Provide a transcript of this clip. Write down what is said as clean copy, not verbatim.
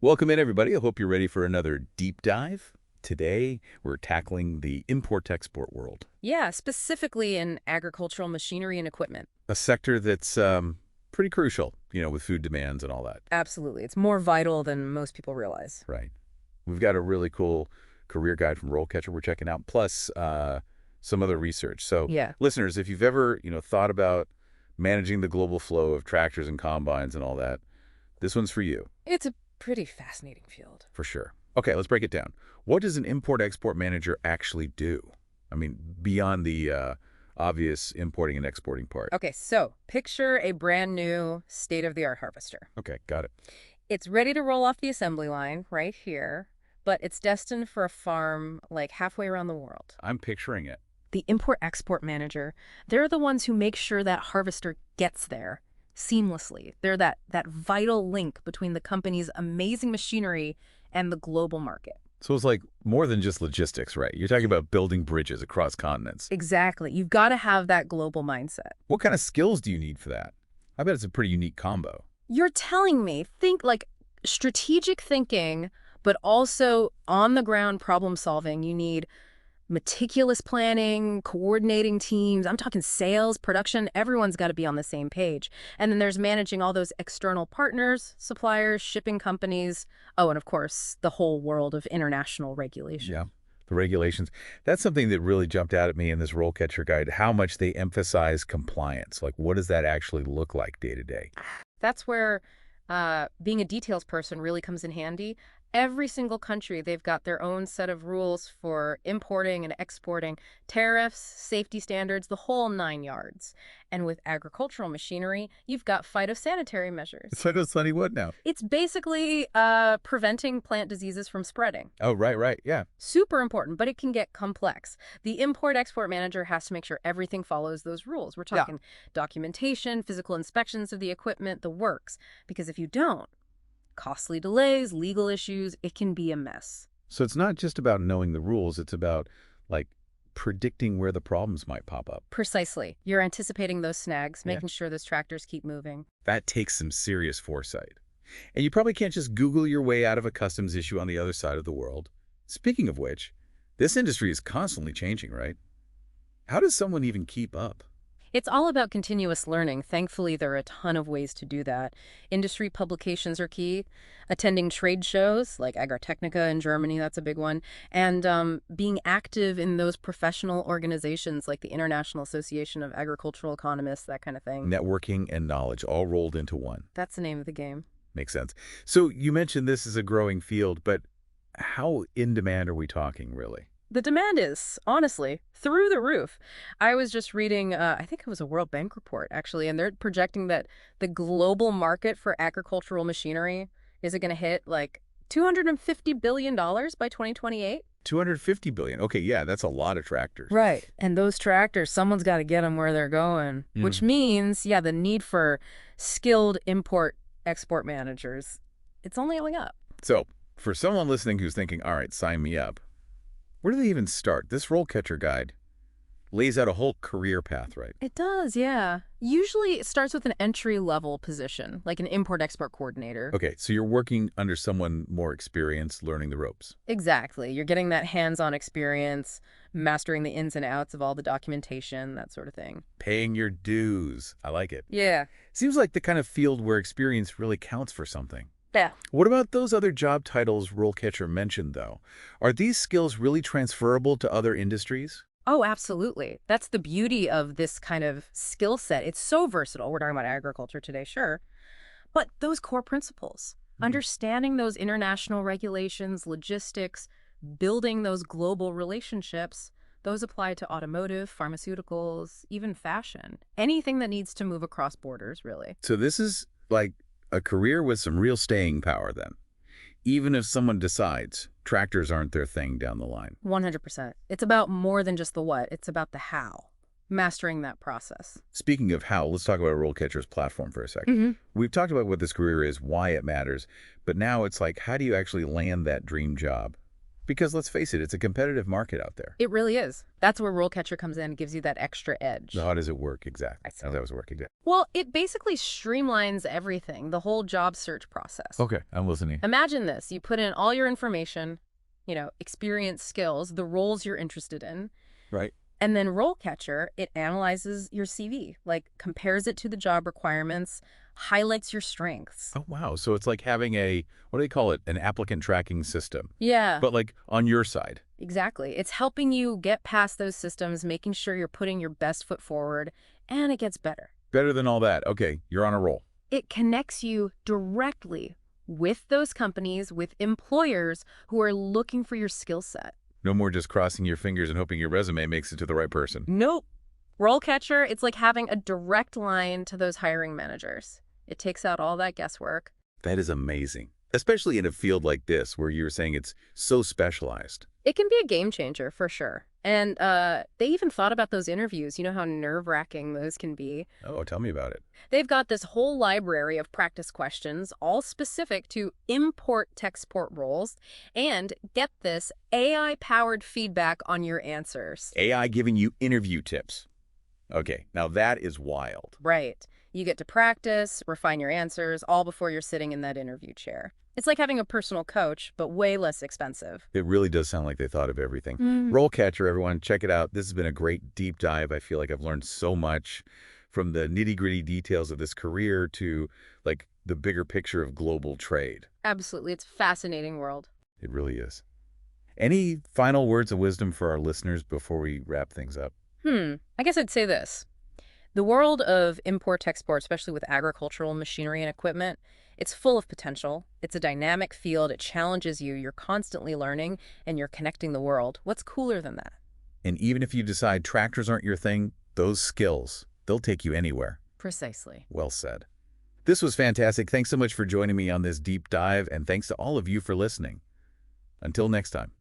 Welcome in, everybody. I hope you're ready for another deep dive. Today, we're tackling the import-export world, Yeah, specifically in agricultural machinery and equipment. a sector that's pretty crucial, with food demands and all that, Absolutely. It's more vital than most people realize. right? We've got a really cool career guide from RoleCatcher we're checking out, plus some other research. So, Yeah. listeners, if you've ever, thought about managing the global flow of tractors and combines and all that, this one's for you, It's a pretty fascinating field. for sure. Okay, let's break it down. What does an import-export manager actually do? I mean, beyond the obvious importing and exporting part. Okay, so picture a brand new state-of-the-art harvester. Okay, got it. It's ready to roll off the assembly line right here, but it's destined for a farm like halfway around the world. I'm picturing it. The import-export manager, they're the ones who make sure that harvester gets there seamlessly. They're that vital link between the company's amazing machinery and the global market. So it's like more than just logistics, right? You're talking about building bridges across continents. Exactly. You've got to have that global mindset. What kind of skills do you need for that? I bet it's a pretty unique combo. You're telling me, think like strategic thinking, but also on the ground problem solving. You need meticulous planning, coordinating teams. I'm talking sales, production. Everyone's got to be on the same page. And then there's managing all those external partners, suppliers, shipping companies. Oh, and of course, the whole world of international regulation. Yeah, the regulations. That's something that really jumped out at me in this role catcher guide, how much they emphasize compliance. Like, what does that actually look like day to day? That's where being a details person really comes in handy. Every single country, they've got their own set of rules for importing and exporting, tariffs, safety standards, the whole 9 yards. And with agricultural machinery, you've got phytosanitary measures. Sunny what now? It's basically preventing plant diseases from spreading. Oh, right. Yeah. Super important, but it can get complex. The import-export manager has to make sure everything follows those rules. We're talking documentation, physical inspections of the equipment, the works. Because if you don't, costly delays, legal issues, it can be a mess. So it's not just about knowing the rules. It's about, like, predicting where the problems might pop up. Precisely. You're anticipating those snags, Yeah. making sure those tractors keep moving. That takes some serious foresight. And you probably can't just Google your way out of a customs issue on the other side of the world. Speaking of which, this industry is constantly changing, right? How does someone even keep up? It's all about continuous learning. Thankfully, there are a ton of ways to do that. Industry publications are key. Attending trade shows like Agritechnica in Germany, that's a big one. And being active in those professional organizations like the International Association of Agricultural Economists, that kind of thing. Networking and knowledge all rolled into one. That's the name of the game. Makes sense. So you mentioned this is a growing field, but how in demand are we talking, really? The demand is, honestly, through the roof. I was just reading, I think it was a World Bank report, actually, and they're projecting that the global market for agricultural machinery is going to hit like $250 billion by 2028. 250 billion. Okay, yeah, that's a lot of tractors. Right. And those tractors, someone's got to get them where they're going, which means, yeah, the need for skilled import-export managers, it's only going up. So for someone listening who's thinking, all right, sign me up, where do they even start? This role catcher guide lays out a whole career path, right? It does, yeah. Usually it starts with an entry-level position, like an import-export coordinator. Okay, so you're working under someone more experienced, learning the ropes. Exactly. You're getting that hands-on experience, mastering the ins and outs of all the documentation, that sort of thing. Paying your dues. I like it. Yeah. Seems like the kind of field where experience really counts for something. Yeah. What about those other job titles RoleCatcher mentioned, though? Are these skills really transferable to other industries? Oh, absolutely. That's the beauty of this kind of skill set. It's so versatile. We're talking about agriculture today, sure. But those core principles, understanding those international regulations, logistics, building those global relationships, those apply to automotive, pharmaceuticals, even fashion. Anything that needs to move across borders, really. So this is like a career with some real staying power, then. Even if someone decides tractors aren't their thing down the line. 100%. It's about more than just the what. It's about the how. Mastering that process. Speaking of how, let's talk about RoleCatcher's platform for a second. We've talked about what this career is, why it matters, but now it's like, how do you actually land that dream job? Because let's face it, it's a competitive market out there. It really is. That's where RoleCatcher comes in and gives you that extra edge. So how does it work exactly? I see. How does it work exactly? Well, it basically streamlines everything, the whole job search process. Okay, I'm listening. Imagine this. You put in all your information, experience, skills, the roles you're interested in. Right. And then RoleCatcher, it analyzes your CV, like compares it to the job requirements, highlights your strengths. Oh, wow. So it's like having what do they call it? An applicant tracking system. Yeah, But like on your side. exactly. It's helping you get past those systems, making sure you're putting your best foot forward, and it gets better. Better than all that. Okay, you're on a roll. It connects you directly with those companies, with employers who are looking for your skill set. No more just crossing your fingers and hoping your resume makes it to the right person. Nope. RoleCatcher, it's like having a direct line to those hiring managers. It takes out all that guesswork. That is amazing. Especially in a field like this where you're saying it's so specialized. It can be a game changer for sure. And they even thought about those interviews. You know how nerve-wracking those can be. Oh, tell me about it. They've got this whole library of practice questions, all specific to import-export roles. And get this, AI-powered feedback on your answers. AI giving you interview tips. Okay, now that is wild. Right. You get to practice, refine your answers, all before you're sitting in that interview chair. It's like having a personal coach, but way less expensive. It really does sound like they thought of everything. RoleCatcher, everyone, check it out. This has been a great deep dive. I feel like I've learned so much from the nitty-gritty details of this career to like the bigger picture of global trade. Absolutely. It's a fascinating world. It really is. Any final words of wisdom for our listeners before we wrap things up? I guess I'd say this. The world of import-export, especially with agricultural machinery and equipment, it's full of potential. It's a dynamic field. It challenges you. You're constantly learning, and you're connecting the world. What's cooler than that? And even if you decide tractors aren't your thing, those skills, they'll take you anywhere. Precisely. Well said. This was fantastic. Thanks so much for joining me on this deep dive, and thanks to all of you for listening. Until next time.